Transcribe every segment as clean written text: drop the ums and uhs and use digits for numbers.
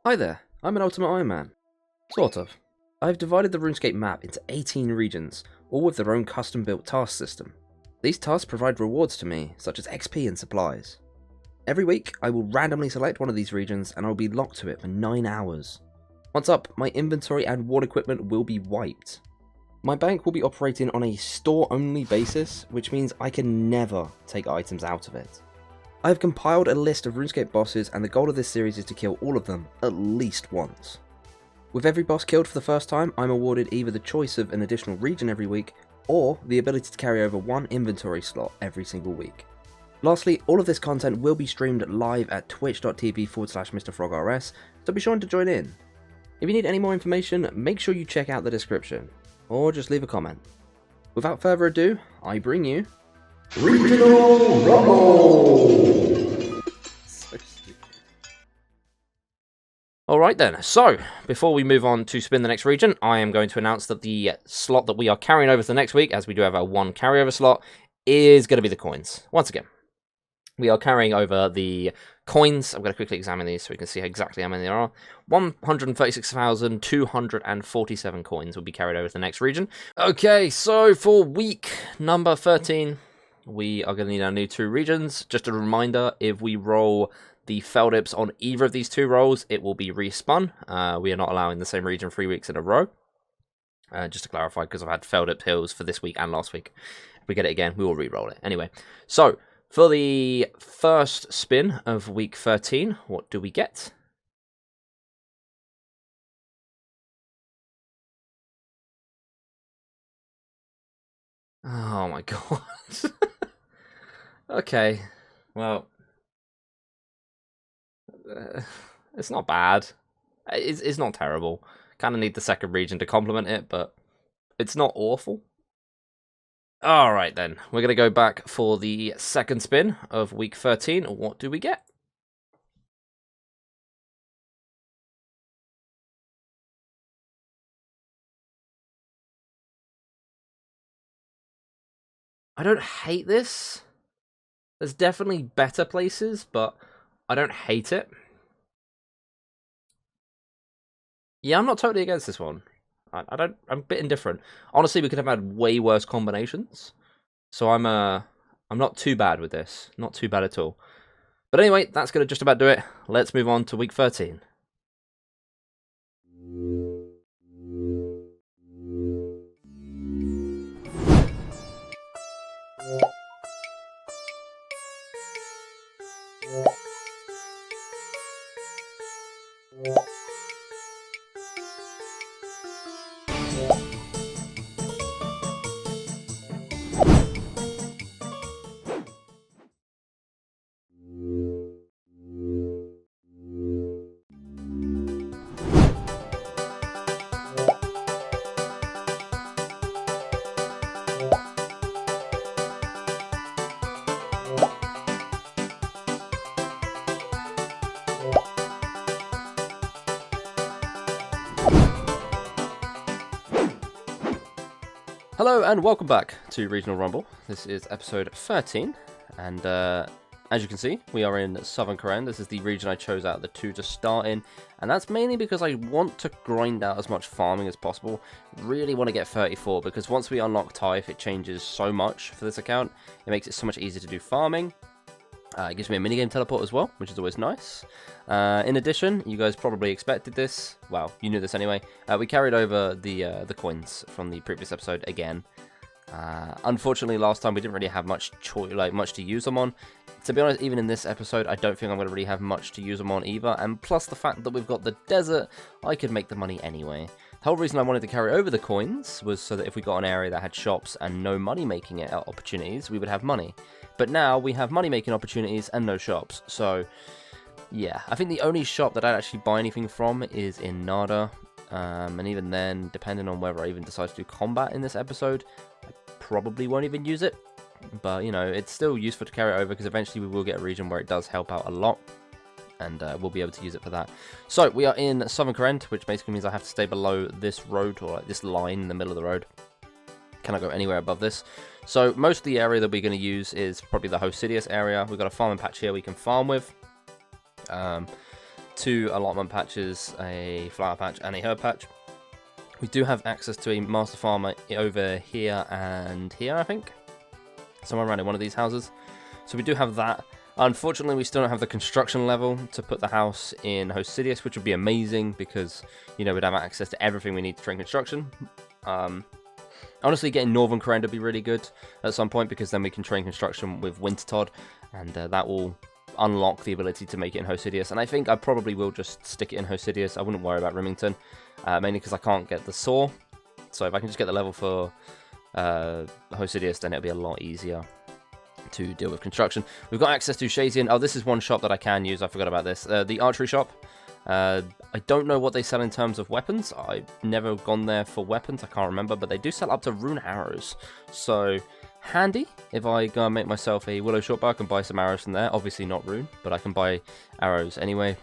Hi there, I'm an Ultimate Iron Man. Sort of. I've divided the Runescape map into 18 regions, all with their own custom-built task system. These tasks provide rewards to me, such as XP and supplies. Every week, I will randomly select one of these regions and I'll be locked to it for 9 hours. Once up, my inventory and ward equipment will be wiped. My bank will be operating on a store-only basis, which means I can never take items out of it. I have compiled a list of RuneScape bosses, and the goal of this series is to kill all of them at least once. With every boss killed for the first time, I'm awarded either the choice of an additional region every week, or the ability to carry over one inventory slot every single week. Lastly, all of this content will be streamed live at twitch.tv/MrFrogRS, so be sure to join in. If you need any more information, make sure you check out the description, or just leave a comment. Without further ado, I bring you Regional Rumble! So stupid. Alright then, so before we move on to spin the next region, I am going to announce that the slot that we are carrying over to the next week, as we do have our one carryover slot, is going to be the coins. Once again, we are carrying over the coins. I'm going to quickly examine these so we can see exactly how many there are. 136,247 coins will be carried over to the next region. Okay, so for week number 13, we are going to need our new 2 regions. Just a reminder, if we roll the Feldips on either of these 2 rolls, it will be respun. We are not allowing the same region 3 weeks in a row. Just to clarify, because I've had Feldip Hills for this week and last weck. If we get it again, we will re-roll it. Anyway, so for the first spin of week 13, what do we get? Oh my god. Okay, well, it's not bad. It's not terrible. Kind of need the second region to complement it, but it's not awful. Alright then, we're going to go back for the second spin of week 13. What do we get? I don't hate this. There's definitely better places, but I don't hate it. Yeah, I'm not totally against this one. I'm a bit indifferent. Honestly, we could have had way worse combinations. So I'm not too bad with this. Not too bad at all. But anyway, that's going to just about do it. Let's move on to week 13. Hello and welcome back to Regional Rumble. This is episode 13, and as you can see, we are in Southern Karen. This is the region I chose out of the 2 to start in, and that's mainly because I want to grind out as much farming as possible. Really want to get 34, because once we unlock Tithe, it changes so much for this account. It makes it so much easier to do farming. It gives me a minigame teleport as well, which is always nice. In addition, you guys probably expected this. Well, you knew this anyway. We carried over the coins from the previous episode again. Unfortunately, last time we didn't really have much to use them on. To be honest, even in this episode, I don't think I'm going to really have much to use them on either. And plus the fact that we've got the desert, I could make the money anyway. The whole reason I wanted to carry over the coins was so that if we got an area that had shops and no money-making opportunities, we would have money. But now we have money-making opportunities and no shops. So, yeah. I think the only shop that I'd actually buy anything from is in Nada. And even then, depending on whether I even decide to do combat in this episode, I probably won't even use it. But, you know, it's still useful to carry it over because eventually we will get a region where it does help out a lot. And we'll be able to use it for that. So, we are in Southern Current, which basically means I have to stay below this road, or like this line in the middle of the road. Cannot go anywhere above this. So, most of the area that we're going to use is probably the Hosidius area. We've got a farming patch here we can farm with. 2 allotment patches, a flower patch and a herb patch. We do have access to a master farmer over here and here, I think. Somewhere around in one of these houses. So we do have that. Unfortunately, we still don't have the construction level to put the house in Overzeahlous, which would be amazing because, you know, we'd have access to everything we need to train construction. Honestly, getting Northern Corrend would be really good at some point because then we can train construction with Wintertod, and that will unlock the ability to make it in Overzeahlous. And I think I probably will just stick it in Overzeahlous. I wouldn't worry about Rimington, mainly because I can't get the saw. So if I can just get the level for Overzeahlous, then it'll be a lot easier to deal with construction. We've got access to Shazian. Oh, this is one shop that I can use. I forgot about this. The archery shop. I don't know what they sell in terms of weapons. I've never gone there for weapons. I can't remember, but they do sell up to rune arrows. So handy if I go and make myself a willow shortbow. I can buy some arrows from there. Obviously not rune, but I can buy arrows anyway.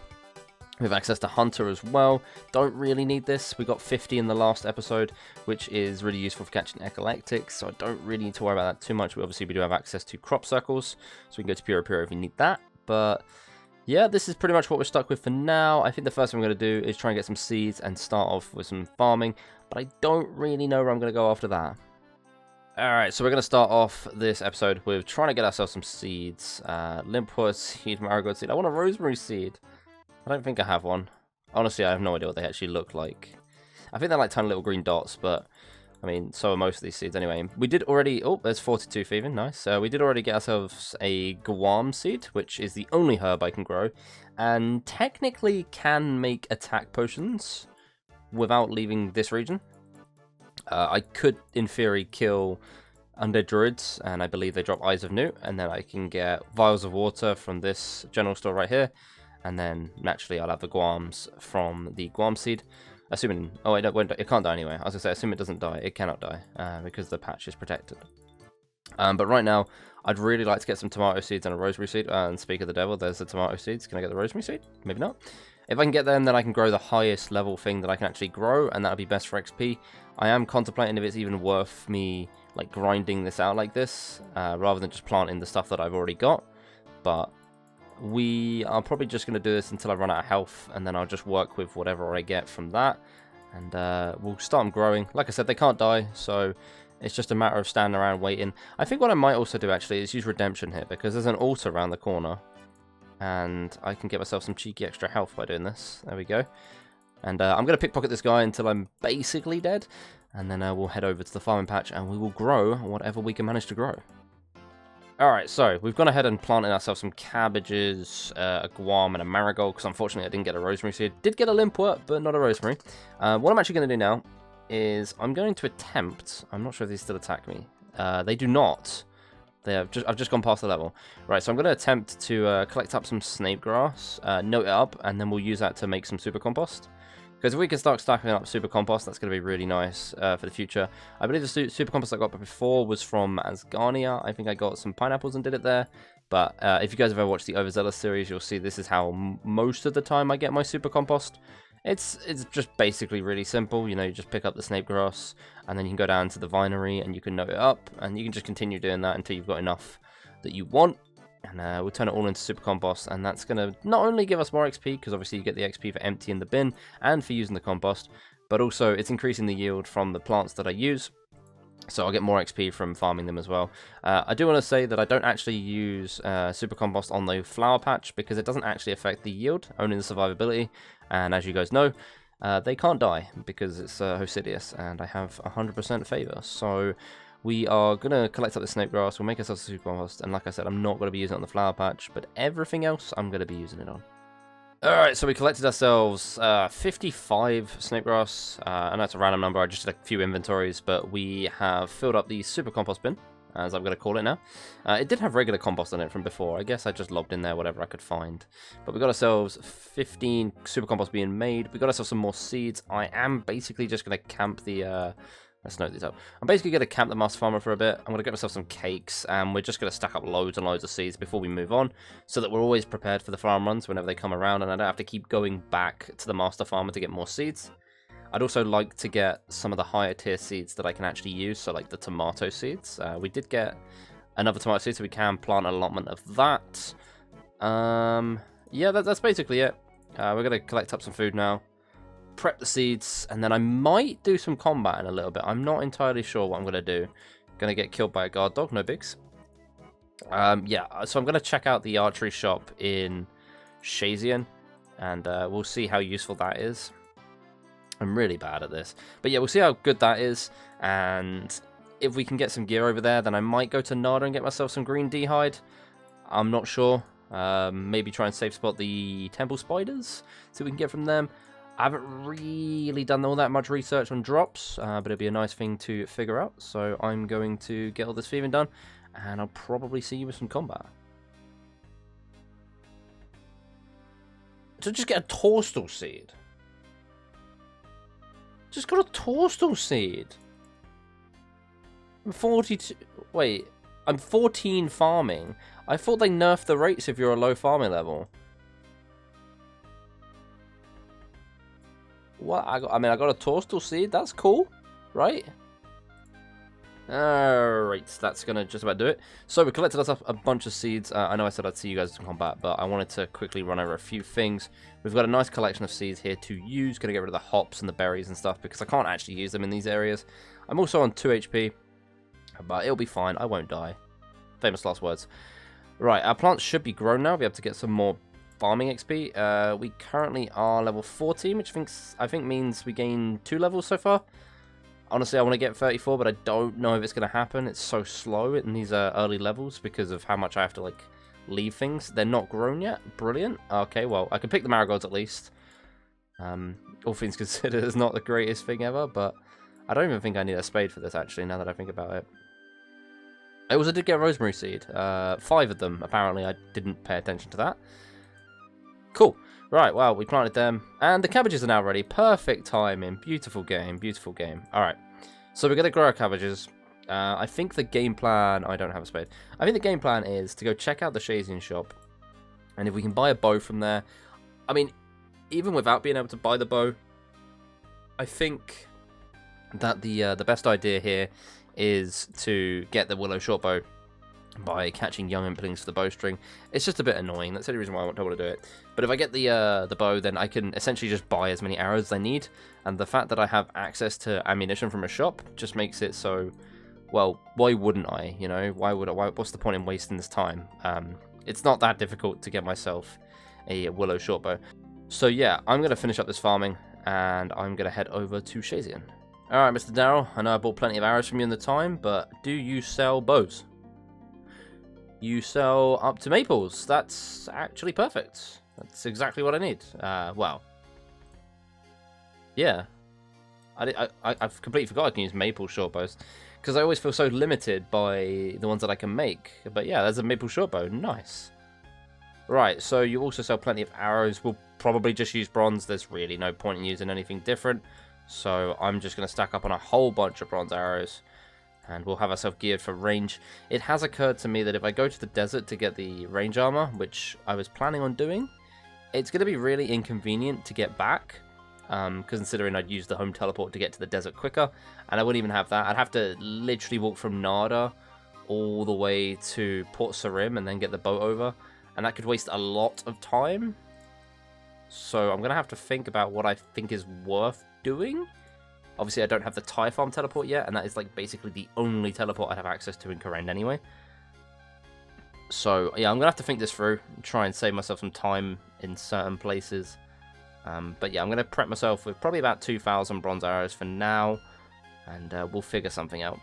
We have access to Hunter as well. Don't really need this. We got 50 in the last episode, which is really useful for catching eclectics, so I don't really need to worry about that too much. Obviously, we do have access to crop circles, so we can go to Pure if we need that. But yeah, this is pretty much what we're stuck with for now. I think the first thing I'm going to do is try and get some seeds and start off with some farming, but I don't really know where I'm going to go after that. Alright, so we're going to start off this episode with trying to get ourselves some seeds. Limpwood seed, marigold seed. I want a rosemary seed. I don't think I have one. Honestly, I have no idea what they actually look like. I think they're like tiny little green dots, but I mean, so are most of these seeds anyway. We did already... Oh, there's 42 thieving. Nice. We did already get ourselves a guam seed, which is the only herb I can grow, and technically can make attack potions without leaving this region. I could, in theory, kill Undead druids, and I believe they drop Eyes of Newt, and then I can get vials of water from this general store right here. And then, naturally, I'll have the guams from the guam seed. Assuming... Oh, it can't die anyway. I was going to say, assume it doesn't die. It cannot die, because the patch is protected. But right now, I'd really like to get some tomato seeds and a rosemary seed. And speak of the devil, there's the tomato seeds. Can I get the rosemary seed? Maybe not. If I can get them, then I can grow the highest level thing that I can actually grow, and that'll be best for XP. I am contemplating if it's even worth me, like, grinding this out like this, rather than just planting the stuff that I've already got. But we are probably just going to do this until I run out of health, and then I'll just work with whatever I get from that, and we'll start them growing. Like I said, they can't die, so it's just a matter of standing around waiting. I think what I might also do actually is use redemption here, because there's an altar around the corner, and I can get myself some cheeky extra health by doing this. There we go. And I'm going to pickpocket this guy until I'm basically dead, and then we'll head over to the farming patch, and we will grow whatever we can manage to grow. Alright, so we've gone ahead and planted ourselves some cabbages, a guam, and a marigold, because unfortunately I didn't get a rosemary seed. Did get a limpwort, but not a rosemary. What I'm actually going to do now is I'm going to attempt... I'm not sure if these still attack me. They do not. I've just gone past the level. Right, so I'm going to attempt to collect up some snape grass, note it up, and then we'll use that to make some super compost. Because if we can start stacking up super compost, that's going to be really nice for the future. I believe the super compost I got before was from Asgarnia. I think I got some pineapples and did it there. But if you guys have ever watched the Overzealous series, you'll see this is how most of the time I get my super compost. It's just basically really simple. You know, you just pick up the snape grass, and then you can go down to the vinery, and you can note it up, and you can just continue doing that until you've got enough that you want. And we'll turn it all into super compost, and that's going to not only give us more XP, because obviously you get the XP for emptying the bin and for using the compost, but also it's increasing the yield from the plants that I use, so I'll get more XP from farming them as well. I do want to say that I don't actually use super compost on the flower patch, because it doesn't actually affect the yield, only the survivability, and as you guys know, they can't die, because it's Overzeahlous, and I have 100% favor, so... We are going to collect up the snape grass, we'll make ourselves a super compost, and like I said, I'm not going to be using it on the flower patch, but everything else I'm going to be using it on. Alright, so we collected ourselves 55 snape grass, and that's a random number, I just did a few inventories, but we have filled up the super compost bin, as I'm going to call it now. It did have regular compost on it from before, I guess I just lobbed in there whatever I could find. But we got ourselves 15 super compost being made, we got ourselves some more seeds. I am basically just going to camp the... Let's note these up. I'm basically going to camp the master farmer for a bit. I'm going to get myself some cakes, and we're just going to stack up loads and loads of seeds before we move on, so that we're always prepared for the farm runs whenever they come around, and I don't have to keep going back to the master farmer to get more seeds. I'd also like to get some of the higher tier seeds that I can actually use, so like the tomato seeds. We did get another tomato seed, so we can plant an allotment of that. Yeah, that's basically it. We're going to collect up some food now. Prep the seeds, and then I might do some combat in a little bit. I'm not entirely sure what I'm going to do. Going to get killed by a guard dog, no bigs. Yeah, so I'm going to check out the archery shop in Shazian, and we'll see how useful that is. I'm really bad at this. But yeah, we'll see how good that is, and if we can get some gear over there, then I might go to Nada and get myself some green D-hide. I'm not sure. Maybe try and safe spot the temple spiders, see what we can get from them. I haven't really done all that much research on drops, but it'd be a nice thing to figure out. So I'm going to get all this thieving done, and I'll probably see you with some combat. So just get a torstal seed. Just got a torstal seed. I'm 42. Wait, I'm 14 farming. I thought they nerfed the rates if you're a low farming level. What? I got a torstal seed. That's cool, right? Alright, that's going to just about do it. So we collected us up a bunch of seeds. I know I said I'd see you guys in combat, but I wanted to quickly run over a few things. We've got a nice collection of seeds here to use. Going to get rid of the hops and the berries and stuff because I can't actually use them in these areas. I'm also on 2 HP, but it'll be fine. I won't die. Famous last words. Right, our plants should be grown now. We'll be able to get some more farming XP. We currently are level 14, which I think means we gain 2 levels so far. Honestly, I want to get 34, but I don't know if it's going to happen. It's so slow in these early levels because of how much I have to like leave things. They're not grown yet. Brilliant. Okay, well, I can pick the marigolds at least. All things considered, it's not the greatest thing ever, but I don't even think I need a spade for this, actually, now that I think about it. I also did get a rosemary seed. 5 of them, apparently. I didn't pay attention to that. Cool. Right, well, we planted them. And the cabbages are now ready. Perfect timing. Beautiful game. Beautiful game. Alright. So we're going to grow our cabbages. I think the game plan... I don't have a spade. I think the game plan is to go check out the Shazian shop. And if we can buy a bow from there... I mean, even without being able to buy the bow, I think that the best idea here is to get the willow shortbow by catching young implings to the bowstring. It's just a bit annoying. That's the only reason why I don't want to do it. But if I get the bow, then I can essentially just buy as many arrows as I need. And the fact that I have access to ammunition from a shop just makes it so, well, why wouldn't I? You know, why would I? What's the point in wasting this time? It's not that difficult to get myself a willow shortbow. So yeah, I'm going to finish up this farming, and I'm going to head over to Shazian. Alright, Mr. Darrell, I know I bought plenty of arrows from you in the time, but do you sell bows? You sell up to maples. That's actually perfect. That's exactly what I need. Well. Yeah. I've completely forgot I can use maple shortbows, because I always feel so limited by the ones that I can make. But yeah, there's a maple shortbow. Nice. Right, so you also sell plenty of arrows. We'll probably just use bronze. There's really no point in using anything different. So I'm just going to stack up on a whole bunch of bronze arrows, and we'll have ourselves geared for range. It has occurred to me that if I go to the desert to get the range armor, which I was planning on doing, it's going to be really inconvenient to get back, considering I'd use the home teleport to get to the desert quicker, and I wouldn't even have that. I'd have to literally walk from Nada all the way to Port Sarim and then get the boat over, and that could waste a lot of time. So I'm going to have to think about what I think is worth doing. Obviously, I don't have the Tie Farm teleport yet, and that is like basically the only teleport I have access to in Kourend anyway. So yeah, I'm gonna have to think this through and try and save myself some time in certain places. But yeah, I'm gonna prep myself with probably about 2,000 bronze arrows for now, and we'll figure something out.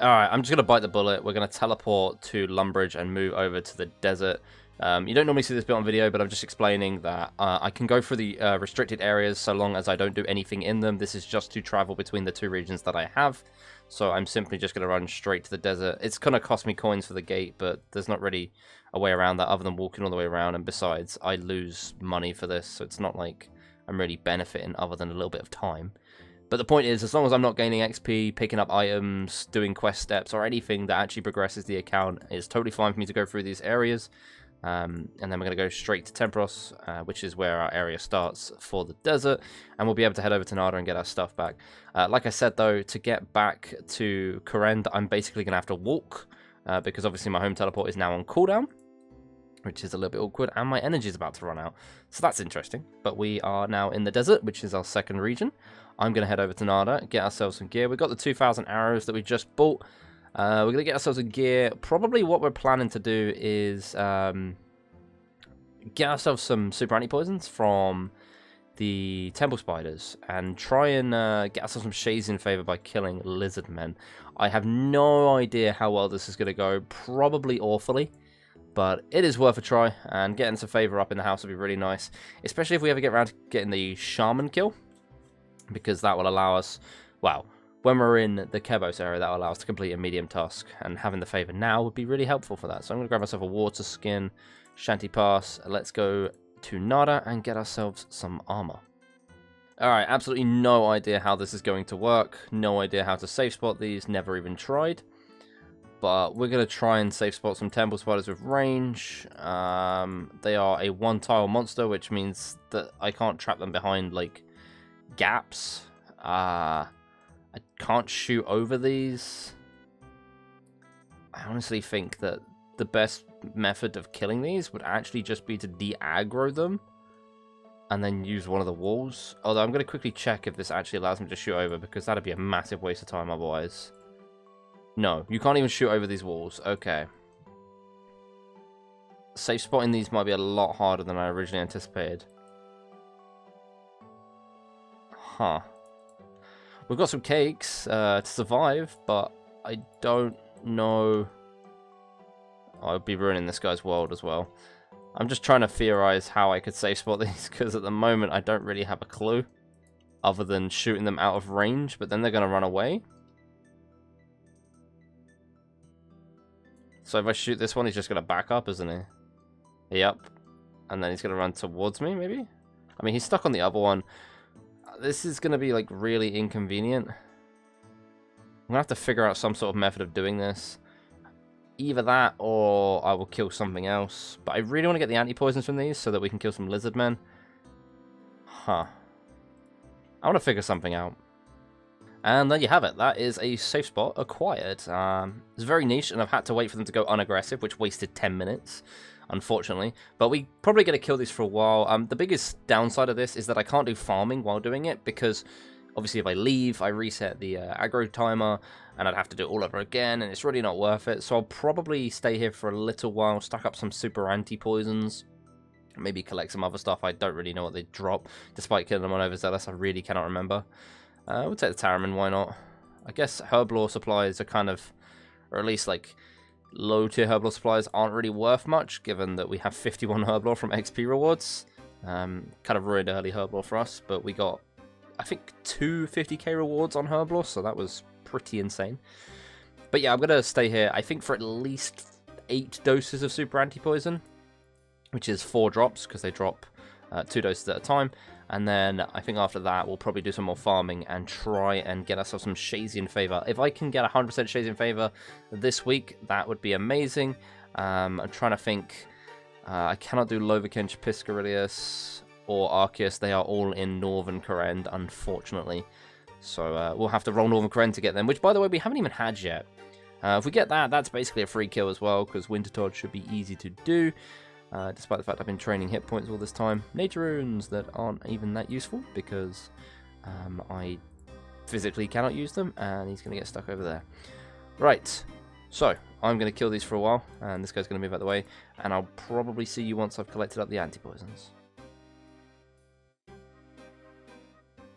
Alright, I'm just gonna bite the bullet. We're gonna teleport to Lumbridge and move over to the desert. You don't normally see this bit on video, but I'm just explaining that I can go through the restricted areas so long as I don't do anything in them. This is just to travel between the 2 regions that I have. So I'm simply just going to run straight to the desert. It's going to cost me coins for the gate, but there's not really a way around that other than walking all the way around. And besides, I lose money for this, so it's not like I'm really benefiting other than a little bit of time. But the point is, as long as I'm not gaining XP, picking up items, doing quest steps, or anything that actually progresses the account, it's totally fine for me to go through these areas. And then we're going to go straight to Tempros, which is where our area starts for the desert, and we'll be able to head over to Nada and get our stuff back. Like I said, though, to get back to Kourend, I'm basically going to have to walk, because obviously my home teleport is now on cooldown. which is a little bit awkward, and my energy is about to run out. So that's interesting. But we are now in the desert, which is our second region. I'm going to head over to Nada, get ourselves some gear. We've got the 2,000 arrows that we just bought. We're going to get ourselves some gear. Probably what we're planning to do is get ourselves some super anti-poisons from the temple spiders and try and get ourselves some Shazian favor by killing lizard men. I have no idea how well this is going to go. Probably awfully. But it is worth a try, and getting some favor up in the house would be really nice. Especially if we ever get around to getting the shaman kill. Because that will allow us, well, when we're in the Kebos area, that will allow us to complete a medium task. And having the favor now would be really helpful for that. So I'm going to grab myself a water skin, Shanty Pass. Let's go to Nada and get ourselves some armor. Alright, absolutely no idea how this is going to work. No idea how to safe spot these, never even tried. But we're going to try and safe spot some temple spiders with range. They are a one-tile monster, which means that I can't trap them behind, like, gaps. I can't shoot over these. I honestly think that the best method of killing these would actually just be to de-aggro them and then use one of the walls. Although I'm going to quickly check if this actually allows me to shoot over, because that'd be a massive waste of time otherwise. No, you can't even shoot over these walls. Okay. Safe spotting these might be a lot harder than I originally anticipated. Huh. We've got some cakes to survive, but I don't know. I'd be ruining this guy's world as well. I'm just trying to theorize how I could safe spot these, because at the moment I don't really have a clue. Other than shooting them out of range, but then they're going to run away. So if I shoot this one, he's just going to back up, isn't he? Yep. And then he's going to run towards me, maybe? I mean, he's stuck on the other one. This is going to be, like, really inconvenient. I'm going to have to figure out some sort of method of doing this. Either that, or I will kill something else. But I really want to get the anti-poisons from these so that we can kill some lizard men. Huh. I want to figure something out. And there you have it. That is a safe spot acquired. It's very niche, and I've had to wait for them to go unaggressive, which wasted 10 minutes, unfortunately. But we probably going to kill these for a while. The biggest downside of this is that I can't do farming while doing it, because obviously if I leave, I reset the aggro timer, and I'd have to do it all over again, and it's really not worth it. So I'll probably stay here for a little while, stack up some super anti-poisons, maybe collect some other stuff. I don't really know what they drop, despite killing them on Overzealous. I really cannot remember. We'll take the Taramin, why not? I guess herblore supplies are kind of, or at least like low tier herblore supplies aren't really worth much, given that we have 51 herblore from XP rewards. Kind of ruined early herblore for us, but we got, I think, 2 50k rewards on herblore, so that was pretty insane. But yeah, I'm going to stay here, I think, for at least 8 doses of super anti-poison, which is 4 drops, because they drop 2 doses at a time. And then I think after that, we'll probably do some more farming and try and get ourselves some Shazian favor. If I can get 100% Shazian favor this week, that would be amazing. I'm trying to think. I cannot do Lovakench, Piscarilius, or Arceus. They are all in Northern Kourend, unfortunately. So we'll have to roll Northern Kourend to get them, which, by the way, we haven't even had yet. If we get that, that's basically a free kill as well, because Wintertodt should be easy to do. Despite the fact I've been training hit points all this time. Nature runes that aren't even that useful, because I physically cannot use them, and he's going to get stuck over there. Right, so I'm going to kill these for a while, and this guy's going to move out of the way, and I'll probably see you once I've collected up the anti-poisons.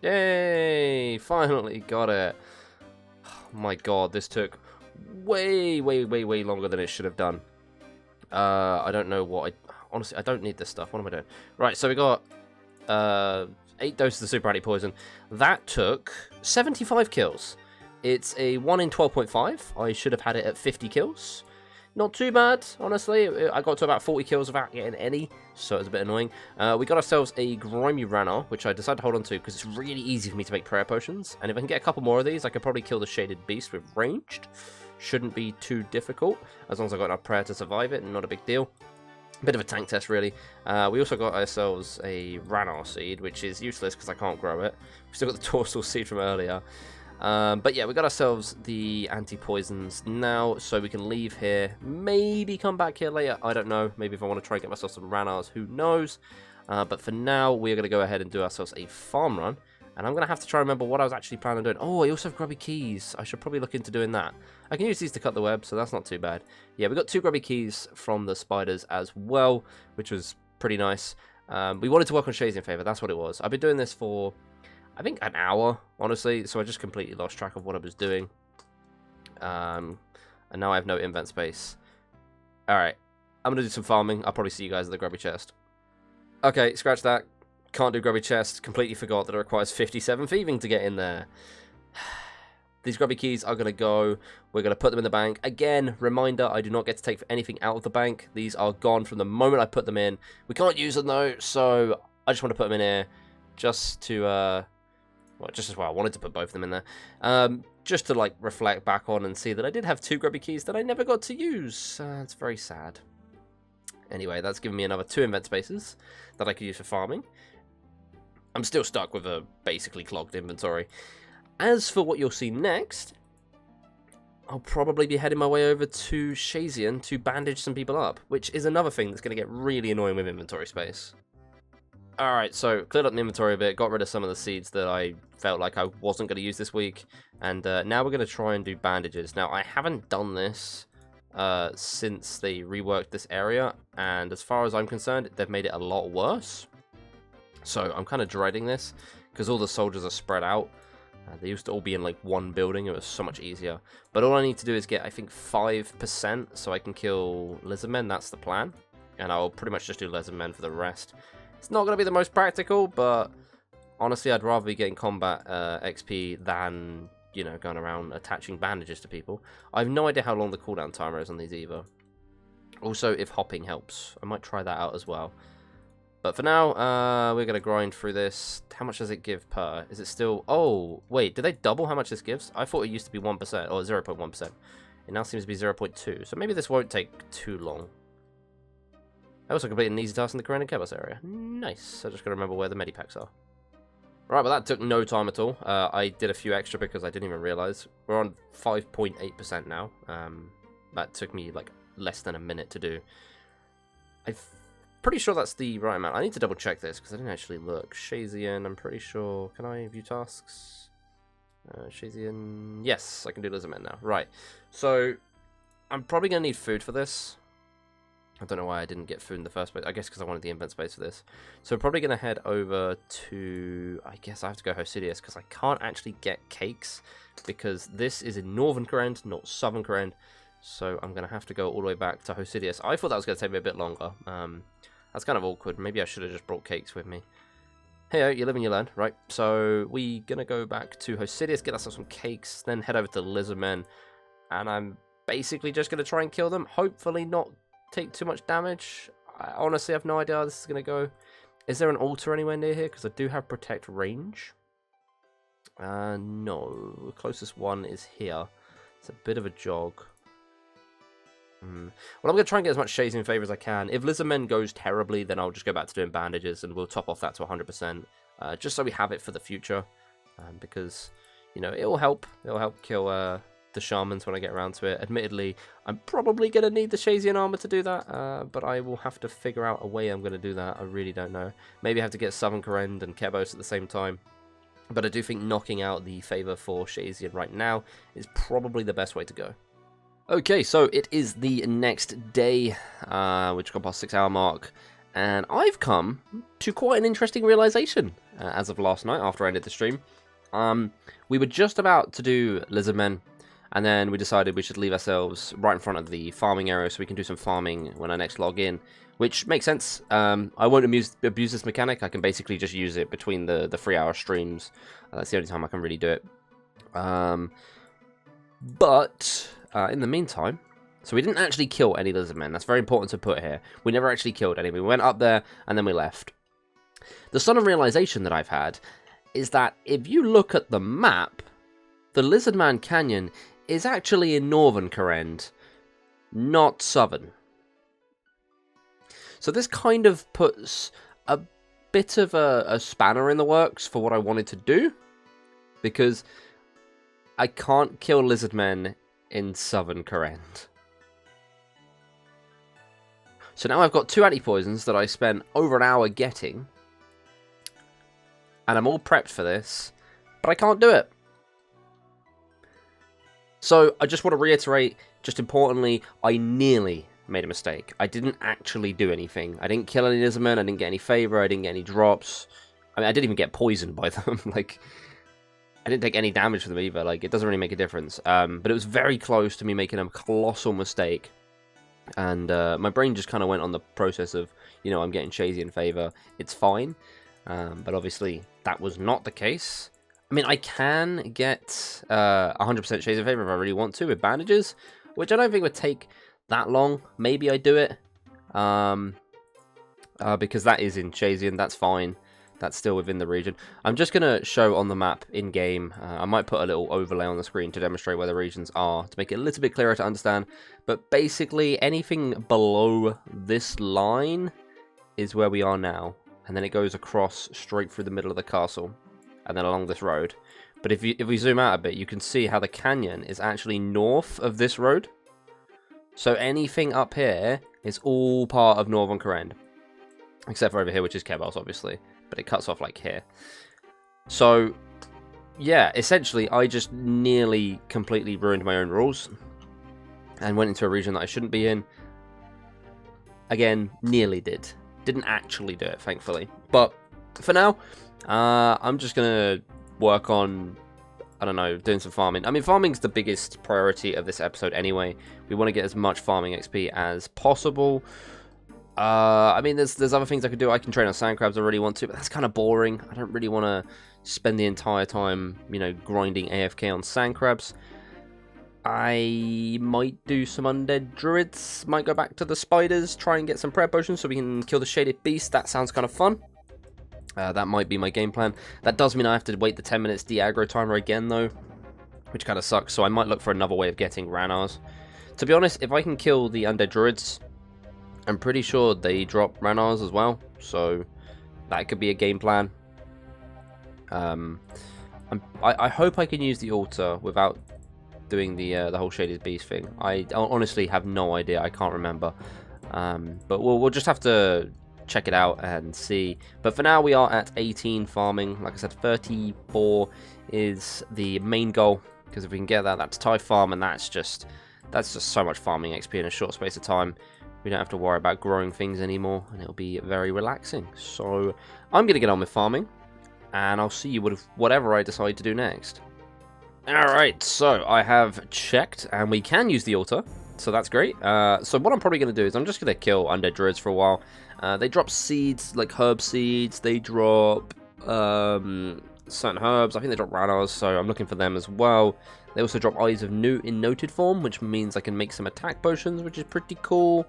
Yay! Finally got it! Oh my god, this took way longer than it should have done. I don't know what honestly, I don't need this stuff. What am I doing? Right, so we got 8 doses of super anti-poison. That took 75 kills. It's a 1 in 12.5. I should have had it at 50 kills. Not too bad, honestly. I got to about 40 kills without getting any, so it was a bit annoying. We got ourselves a Grimy Ranarr, which I decided to hold on to because it's really easy for me to make prayer potions. And if I can get a couple more of these, I could probably kill the Shaded Beast with ranged. Shouldn't be too difficult, as long as I got enough prayer to survive it, and not a big deal. Bit of a tank test, really. We also got ourselves a Ranarr seed, which is useless because I can't grow it. We still got the Dorsal seed from earlier. But yeah, we got ourselves the anti-poisons now, so we can leave here, maybe come back here later, I don't know, maybe if I want to try and get myself some Ranars, who knows. But for now, we're going to go ahead and do ourselves a farm run, and I'm going to have to try and remember what I was actually planning on doing. Oh, I also have grubby keys. I should probably look into doing that. I can use these to cut the web, so that's not too bad. Yeah, we got 2 grubby keys from the spiders as well, which was pretty nice. We wanted to work on Shazian favor, that's what it was. I've been doing this for, I think, an hour, honestly, so I just completely lost track of what I was doing. And now I have no invent space. Alright, I'm going to do some farming. I'll probably see you guys at the grubby chest. Okay, scratch that. Can't do grubby chest. Completely forgot that it requires 57 thieving to get in there. These grubby keys are going to go. We're going to put them in the bank. Again, reminder, I do not get to take anything out of the bank. These are gone from the moment I put them in. We can't use them, though, so I just want to put them in here just to, well, just as well. I wanted to put both of them in there. Just to, like, reflect back on and see that I did have 2 grubby keys that I never got to use. It's very sad. Anyway, that's given me another 2 invent spaces that I could use for farming. I'm still stuck with a basically clogged inventory. As for what you'll see next, I'll probably be heading my way over to Shazian to bandage some people up, which is another thing that's going to get really annoying with inventory space. Alright, so cleared up the inventory a bit, got rid of some of the seeds that I felt like I wasn't going to use this week, and now we're going to try and do bandages. Now, I haven't done this since they reworked this area, and as far as I'm concerned, they've made it a lot worse. So I'm kind of dreading this, because all the soldiers are spread out. They used to all be in like one building, it was so much easier. But all I need to do is get, I think, 5% so I can kill lizardmen, that's the plan. And I'll pretty much just do lizardmen for the rest. It's not going to be the most practical, but honestly, I'd rather be getting combat XP than, you know, going around attaching bandages to people. I have no idea how long the cooldown timer is on these either. Also, if hopping helps, I might try that out as well. But for now, we're going to grind through this. How much does it give per? Is it still... Oh, wait, did they double how much this gives? I thought it used to be 1%, or 0.1%. It now seems to be 0.2, so maybe this won't take too long. I also completed an easy task in the Korean and Kebos area. Nice. I just got to remember where the medipacks are. Right, well, that took no time at all. I did a few extra because I didn't even realize. We're on 5.8% now. That took me, like, less than a minute to do. I'm pretty sure that's the right amount. I need to double check this because I didn't actually look. Shazian, I'm pretty sure. Can I view tasks? Shazian. Yes, I can do lizardmen now. Right. So, I'm probably going to need food for this. I don't know why I didn't get food in the first place. I guess because I wanted the invent space for this. So we're probably going to head over to... I guess I have to go Overzeahlous because I can't actually get cakes because this is in Northern Korea, not Southern Korea. So I'm going to have to go all the way back to Overzeahlous. I thought that was going to take me a bit longer. That's kind of awkward. Maybe I should have just brought cakes with me. Hey, you live and you learn. Right, so we're going to go back to Overzeahlous, get ourselves some cakes, then head over to Lizardmen. And I'm basically just going to try and kill them. Hopefully not take too much damage. I honestly have no idea how this is going to go. Is there an altar anywhere near here? Because I do have protect range. No. The closest one is here. It's a bit of a jog. Well, I'm going to try and get as much Shazian favor as I can. If Lizardmen goes terribly, then I'll just go back to doing bandages and we'll top off that to 100%. Just so we have it for the future. Because, you know, it'll help. It'll help kill... the shamans when I get around to it. Admittedly, I'm probably going to need the Shazian armor to do that, but I will have to figure out a way I'm going to do that. I really don't know. Maybe I have to get Southern Korea and Kebos at the same time. But I do think knocking out the favor for Shazian right now is probably the best way to go. Okay, so it is the next day, which got past 6-hour mark, and I've come to quite an interesting realization as of last night after I ended the stream. We were just about to do Lizardmen, and then we decided we should leave ourselves right in front of the farming area so we can do some farming when I next log in, which makes sense. I won't abuse this mechanic. I can basically just use it between the 3-hour streams. That's the only time I can really do it. But in the meantime, so we didn't actually kill any lizardmen. That's very important to put here. We never actually killed any. We went up there and then we left. The sudden realization that I've had is that if you look at the map, the Lizardman Canyon is actually in Northern Korea, not Southern. So this kind of puts a bit of a spanner in the works for what I wanted to do, because I can't kill lizardmen in Southern Kourend. So now I've got 2 anti-poisons that I spent over an hour getting. And I'm all prepped for this, but I can't do it. So I just want to reiterate, just importantly, I nearly made a mistake. I didn't actually do anything. I didn't kill any lizardmen, I didn't get any favor, I didn't get any drops. I mean, I didn't even get poisoned by them. Like, I didn't take any damage from them either. Like, it doesn't really make a difference. But it was very close to me making a colossal mistake. And my brain just kind of went on the process of, you know, I'm getting Shazian favor. It's fine. But obviously, that was not the case. I mean, I can get 100% Shazian favor if I really want to with bandages, which I don't think would take that long. Maybe I do it. Because that is in Shazian. That's fine. That's still within the region. I'm just going to show on the map in-game. I might put a little overlay on the screen to demonstrate where the regions are, to make it a little bit clearer to understand. But basically, anything below this line is where we are now. And then it goes across straight through the middle of the castle, and then along this road. But if we zoom out a bit, you can see how the canyon is actually north of this road. So anything up here is all part of Northern Kourend. Except for over here, which is Kebos, obviously. But it cuts off like here. So, yeah, essentially, I just nearly completely ruined my own rules. And went into a region that I shouldn't be in. Again, nearly did. Didn't actually do it, thankfully. But, for now, I'm just going to work on, I don't know, doing some farming. I mean, farming's the biggest priority of this episode anyway. We want to get as much farming XP as possible. I mean, there's other things I could do. I can train on sand crabs, I really want to, but that's kind of boring. I don't really want to spend the entire time, you know, grinding AFK on sand crabs. I might do some undead druids, might go back to the spiders, try and get some prayer potions so we can kill the shaded beast. That sounds kind of fun. That might be my game plan. That does mean I have to wait the 10 minutes de-aggro timer again, though, which kind of sucks, so I might look for another way of getting Ranars. To be honest, if I can kill the undead druids, I'm pretty sure they drop Ranars as well, so that could be a game plan. I hope I can use the altar without doing the whole shaded beast thing. I honestly have no idea. I can't remember. But we'll just have to check it out and see. But for now, we are at 18 farming. Like I said, 34 is the main goal, because if we can get that, that's Thai farm, and that's just so much farming XP in a short space of time. We don't have to worry about growing things anymore, and it'll be very relaxing. So I'm going to get on with farming, and I'll see you with whatever I decide to do next. Alright, so I have checked, and we can use the altar, so that's great. So what I'm probably going to do is I'm just going to kill undead druids for a while. They drop seeds, like herb seeds, they drop certain herbs, I think they drop Ranars, so I'm looking for them as well. They also drop Eyes of Newt in noted form, which means I can make some attack potions, which is pretty cool.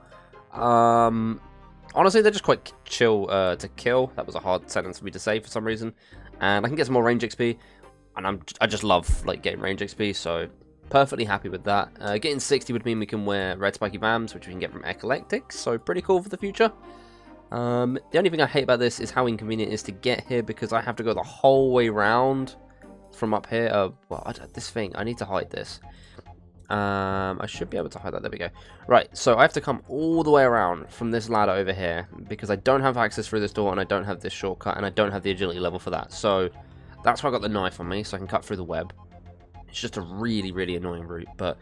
Honestly, they're just quite chill to kill. That was a hard sentence for me to say for some reason. And I can get some more range XP, and I just love like getting range XP, so perfectly happy with that. Getting 60 would mean we can wear red spiky vams, which we can get from Eclectics, so pretty cool for the future. The only thing I hate about this is how inconvenient it is to get here, because I have to go the whole way round from up here. Well, this thing, I need to hide this. I should be able to hide that. There we go. Right, so I have to come all the way around from this ladder over here, because I don't have access through this door, and I don't have this shortcut, and I don't have the agility level for that. So that's why I got the knife on me, so I can cut through the web. It's just a really, really annoying route. But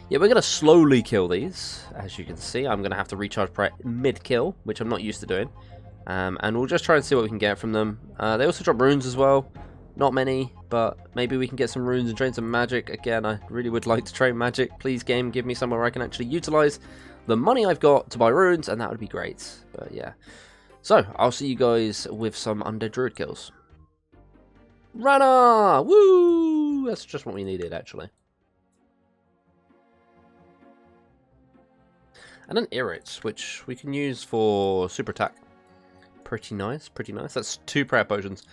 yeah, we're going to slowly kill these. As you can see, I'm going to have to recharge prayer mid-kill, which I'm not used to doing. And we'll just try and see what we can get from them. They also drop runes as well. Not many, but maybe we can get some runes and train some magic. Again, I really would like to train magic. Please, game, give me somewhere I can actually utilize the money I've got to buy runes, and that would be great. But yeah. So, I'll see you guys with some undead druid kills. Rana! Woo! That's just what we needed, actually. And an Irrit, which we can use for super attack. Pretty nice, pretty nice. That's 2 prayer potions.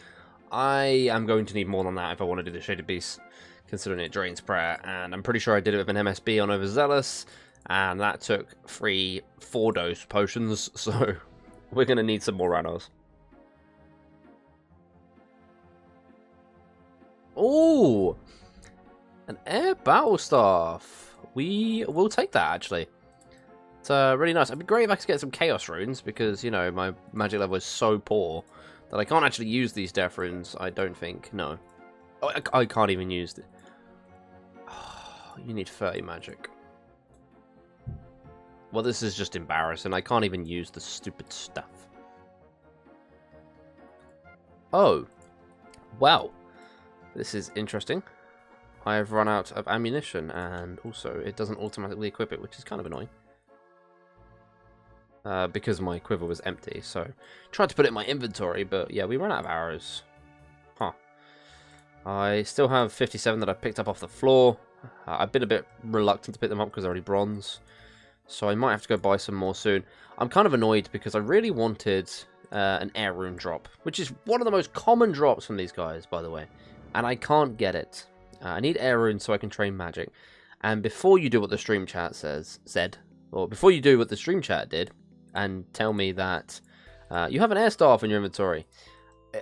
I am going to need more than that if I want to do the Shaded Beast, considering it drains prayer, and I'm pretty sure I did it with an MSB on Overzeahlous, and that took 4 dose potions, so we're going to need some more Ranars. Ooh! An air battle staff. We will take that, actually. It's really nice. It'd be great if I could get some chaos runes, because, you know, my magic level is so poor that I can't actually use these death runes, I don't think. No. Oh, I can't even use it. Oh, you need 30 magic. Well, this is just embarrassing. I can't even use the stupid stuff. Oh. Well. This is interesting. I have run out of ammunition, and also it doesn't automatically equip it, which is kind of annoying. Because my quiver was empty, so tried to put it in my inventory, but yeah, we ran out of arrows. Huh. I still have 57 that I picked up off the floor. I've been a bit reluctant to pick them up because they're already bronze, so I might have to go buy some more soon. I'm kind of annoyed because I really wanted an air rune drop, which is one of the most common drops from these guys, by the way, and I can't get it. I need air runes so I can train magic, and before you do what the stream chat or before you do what the stream chat did, and tell me that you have an air staff in your inventory.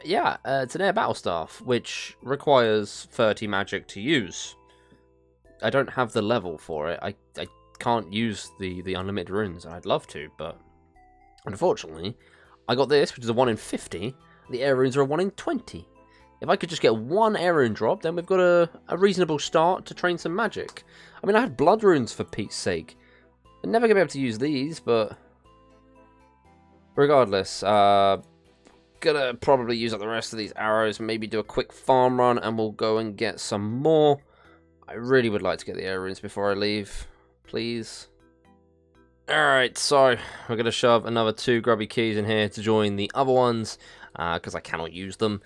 Yeah, it's an air battle staff, which requires 30 magic to use. I don't have the level for it. I can't use the unlimited runes, and I'd love to, but unfortunately, I got this, which is a 1 in 50. The air runes are a 1 in 20. If I could just get one air rune drop, then we've got a reasonable start to train some magic. I mean, I had blood runes for Pete's sake. I'm never going to be able to use these, but regardless, gonna probably use up the rest of these arrows, maybe do a quick farm run, and we'll go and get some more. I really would like to get the air runes before I leave, please. Alright, so we're gonna shove another 2 grubby keys in here to join the other ones, because I cannot use them.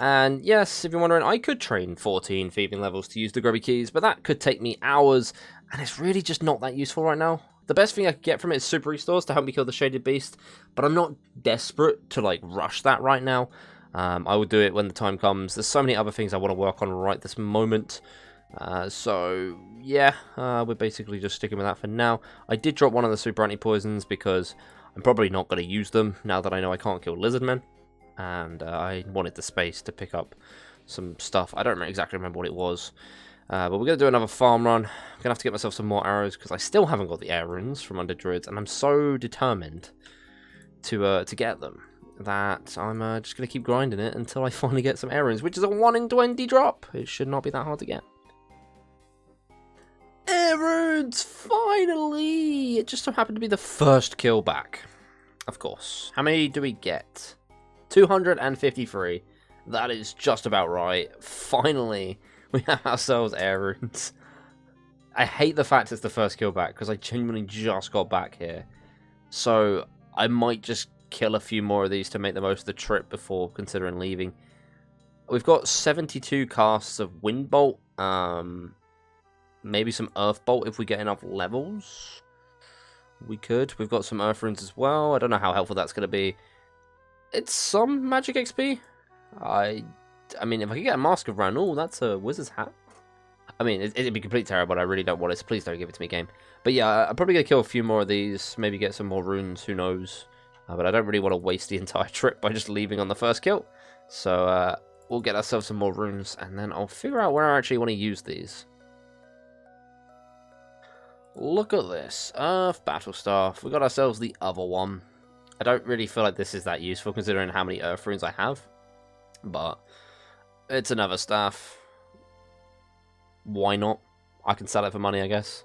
And yes, if you're wondering, I could train 14 thieving levels to use the grubby keys, but that could take me hours, and it's really just not that useful right now. The best thing I could get from it is super restores to help me kill the shaded beast, but I'm not desperate to like rush that right now. I will do it when the time comes. There's so many other things I want to work on right this moment. So yeah, we're basically just sticking with that for now. I did drop one of the super anti-poisons because I'm probably not going to use them now that I know I can't kill lizardmen. And I wanted the space to pick up some stuff. I don't exactly remember what it was. But we're going to do another farm run. I'm going to have to get myself some more arrows because I still haven't got the air runes from Undead druids, and I'm so determined to get them that I'm just going to keep grinding it until I finally get some air runes, which is a 1 in 20 drop. It should not be that hard to get. Air runes! Finally! It just so happened to be the first kill back. Of course. How many do we get? 253. That is just about right. Finally, we have ourselves air runes. I hate the fact it's the first kill back, because I genuinely just got back here. So, I might just kill a few more of these to make the most of the trip before considering leaving. We've got 72 casts of Wind Bolt. Maybe some Earth Bolt if we get enough levels. We could. We've got some Earth runes as well. I don't know how helpful that's going to be. It's some magic XP. I mean, if I could get a Mask of Ranul, that's a wizard's hat. I mean, it'd be completely terrible, but I really don't want it, so please don't give it to me, game. But yeah, I'm probably going to kill a few more of these, maybe get some more runes, who knows. But I don't really want to waste the entire trip by just leaving on the first kill. So we'll get ourselves some more runes, and then I'll figure out where I actually want to use these. Look at this. Earth Battle Staff. We got ourselves the other one. I don't really feel like this is that useful considering how many Earth runes I have. But it's another staff. Why not? I can sell it for money, I guess.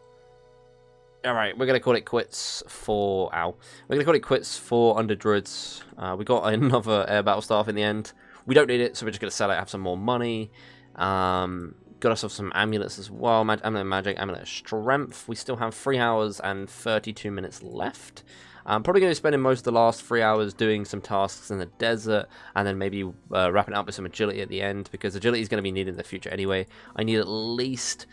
Alright, we're going to call it quits for... We're going to call it quits for Undead druids. We got another air battle staff in the end. We don't need it, so we're just going to sell it, have some more money. Got ourselves some amulets as well. Amulet magic, amulet of strength. We still have 3 hours and 32 minutes left. I'm probably going to be spending most of the last 3 hours doing some tasks in the desert, and then maybe wrapping up with some agility at the end, because agility is going to be needed in the future anyway. I need at least...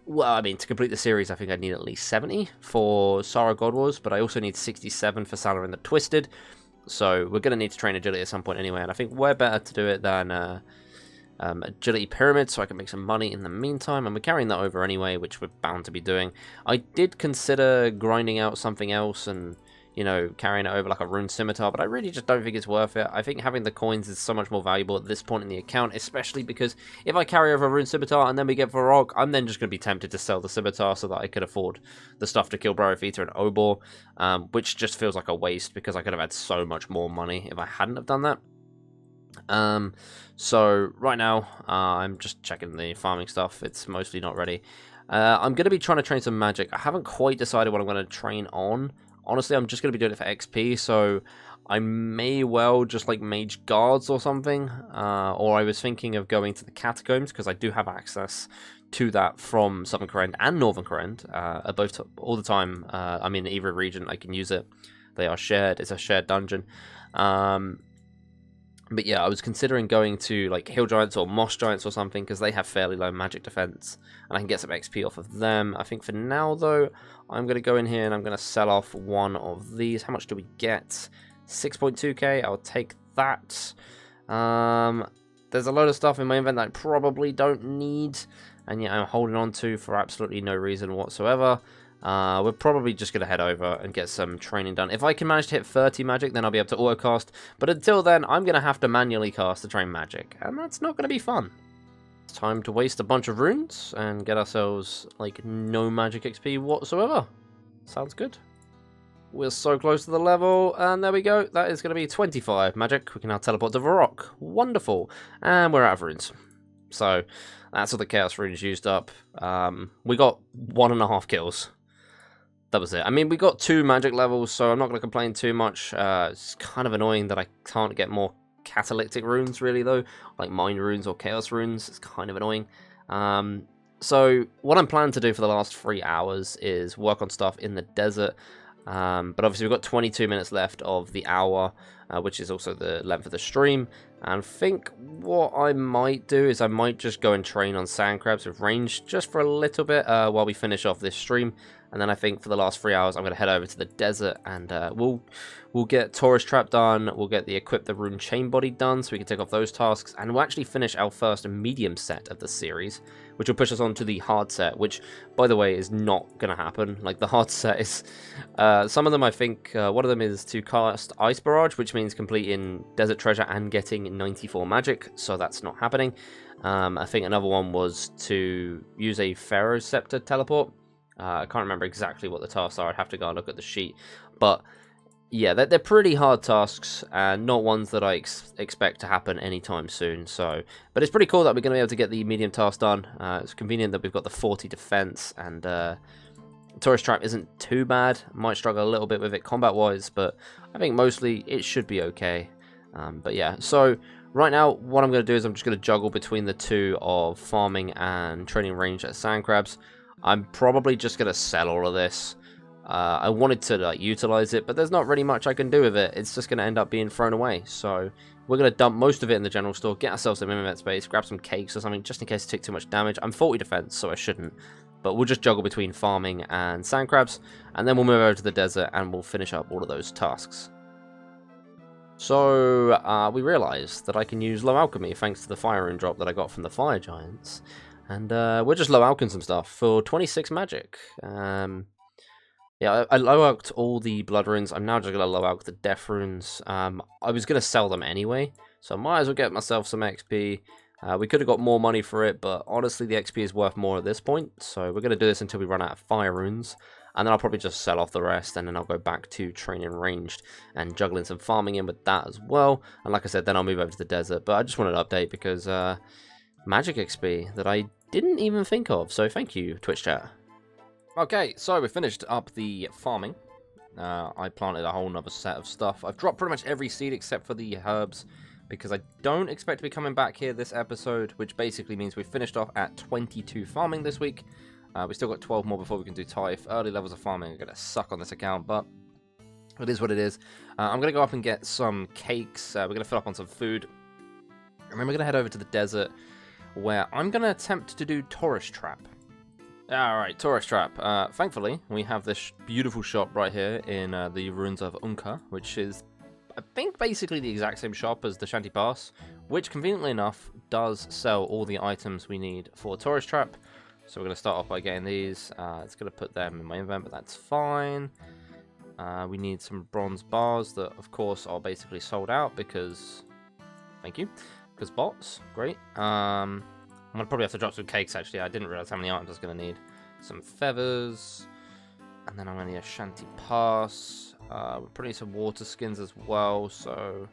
Well, I mean, to complete the series, I think I'd need at least 70 for Sarah God Wars, but I also need 67 for Salah and the Twisted. So we're going to need to train agility at some point anyway, and I think we're better to do it than agility pyramid, so I can make some money in the meantime, and we're carrying that over anyway, which we're bound to be doing. I did consider grinding out something else and you know, carrying it over like a rune scimitar, but I really just don't think it's worth it. I think having the coins is so much more valuable at this point in the account, especially because if I carry over a rune scimitar and then we get Varrock, I'm then just going to be tempted to sell the scimitar so that I could afford the stuff to kill Bryophyta and Obor, which just feels like a waste because I could have had so much more money if I hadn't have done that. So right now, I'm just checking the farming stuff. It's mostly not ready. I'm going to be trying to train some magic. I haven't quite decided what I'm going to train on. Honestly, I'm just going to be doing it for XP, so I may well just like mage guards or something. Or I was thinking of going to the catacombs because I do have access to that from Southern Kourend and Northern Kourend both all the time. I'm in either region, I can use it. They are shared. It's a shared dungeon. But yeah, I was considering going to like Hill Giants or Moss Giants or something because they have fairly low magic defense and I can get some XP off of them. I think for now though, I'm going to go in here and I'm going to sell off one of these. How much do we get? 6.2k. I'll take that. There's a load of stuff in my inventory that I probably don't need and yet I'm holding on to for absolutely no reason whatsoever. We're probably just going to head over and get some training done. If I can manage to hit 30 magic, then I'll be able to auto-cast. But until then, I'm going to have to manually cast to train magic. And that's not going to be fun. It's time to waste a bunch of runes and get ourselves, like, no magic XP whatsoever. Sounds good. We're so close to the level, and there we go. That is going to be 25 magic. We can now teleport to Varrock. Wonderful. And we're out of runes. So, that's all the Chaos runes used up. We got 1.5 kills. That was it. I mean, we got 2 magic levels, so I'm not going to complain too much. It's kind of annoying that I can't get more catalytic runes, really, though. Like mind runes or chaos runes. It's kind of annoying. So what I'm planning to do for the last 3 hours is work on stuff in the desert. But obviously we've got 22 minutes left of the hour, which is also the length of the stream. And I think what I might do is I might just go and train on sand crabs with range just for a little bit while we finish off this stream. And then I think for the last 3 hours, I'm going to head over to the desert and we'll get Taurus Trap done. We'll get the Equip the Rune Chain Body done so we can take off those tasks. And we'll actually finish our first medium set of the series, which will push us on to the hard set, which, by the way, is not going to happen. Like, the hard set is... some of them, I think, one of them is to cast Ice Barrage, which means completing Desert Treasure and getting 94 magic, so that's not happening. I think another one was to use a Pharaoh Scepter teleport. I can't remember exactly what the tasks are. I'd have to go and look at the sheet. But, yeah, they're pretty hard tasks, and not ones that I expect to happen anytime soon. So, but it's pretty cool that we're going to be able to get the medium task done. It's convenient that we've got the 40 defense, and Taurus Trap isn't too bad. Might struggle a little bit with it combat-wise, but I think mostly it should be okay. But, yeah, so... Right now, what I'm going to do is I'm just going to juggle between the two of farming and training range at sand crabs. I'm probably just going to sell all of this. I wanted to like utilize it, but there's not really much I can do with it. It's just going to end up being thrown away. So we're going to dump most of it in the general store, get ourselves some inventory space, grab some cakes or something, just in case it takes too much damage. I'm 40 defense, so I shouldn't. But we'll just juggle between farming and sand crabs, and then we'll move over to the desert and we'll finish up all of those tasks. So, we realised that I can use low alchemy thanks to the fire rune drop that I got from the fire giants. And we're just low alcheming some stuff for 26 magic. Yeah, I low alched all the blood runes. I'm now just going to low alch the death runes. I was going to sell them anyway, so I might as well get myself some XP. We could have got more money for it, but honestly the XP is worth more at this point. So we're going to do this until we run out of fire runes. And then I'll probably just sell off the rest, and then I'll go back to training ranged and juggling some farming in with that as well. And like I said, then I'll move over to the desert. But I just wanted to update because magic XP that I didn't even think of. So thank you, Twitch chat. Okay, so we finished up the farming. I planted a whole nother set of stuff. I've dropped pretty much every seed except for the herbs, because I don't expect to be coming back here this episode, which basically means we finished off at 22 farming this week. We still got 12 more before we can do tithe. Early levels of farming are going to suck on this account, but it is what it is. I'm going to go up and get some cakes. We're going to fill up on some food. And then we're going to head over to the desert, where I'm going to attempt to do Taurus Trap. Alright, Taurus Trap. Thankfully, we have this beautiful shop right here in the ruins of Unka, which is, I think, basically the exact same shop as the Shanty Pass, which, conveniently enough, does sell all the items we need for Taurus Trap. So we're going to start off by getting these. It's going to put them in my invent, but that's fine. We need some bronze bars that, of course, are basically sold out because... Thank you. Because bots. Great. I'm going to probably have to drop some cakes, actually. I didn't realize how many items I was going to need. Some feathers. And then I'm going to need a shanty pass. We're putting some water skins as well, so...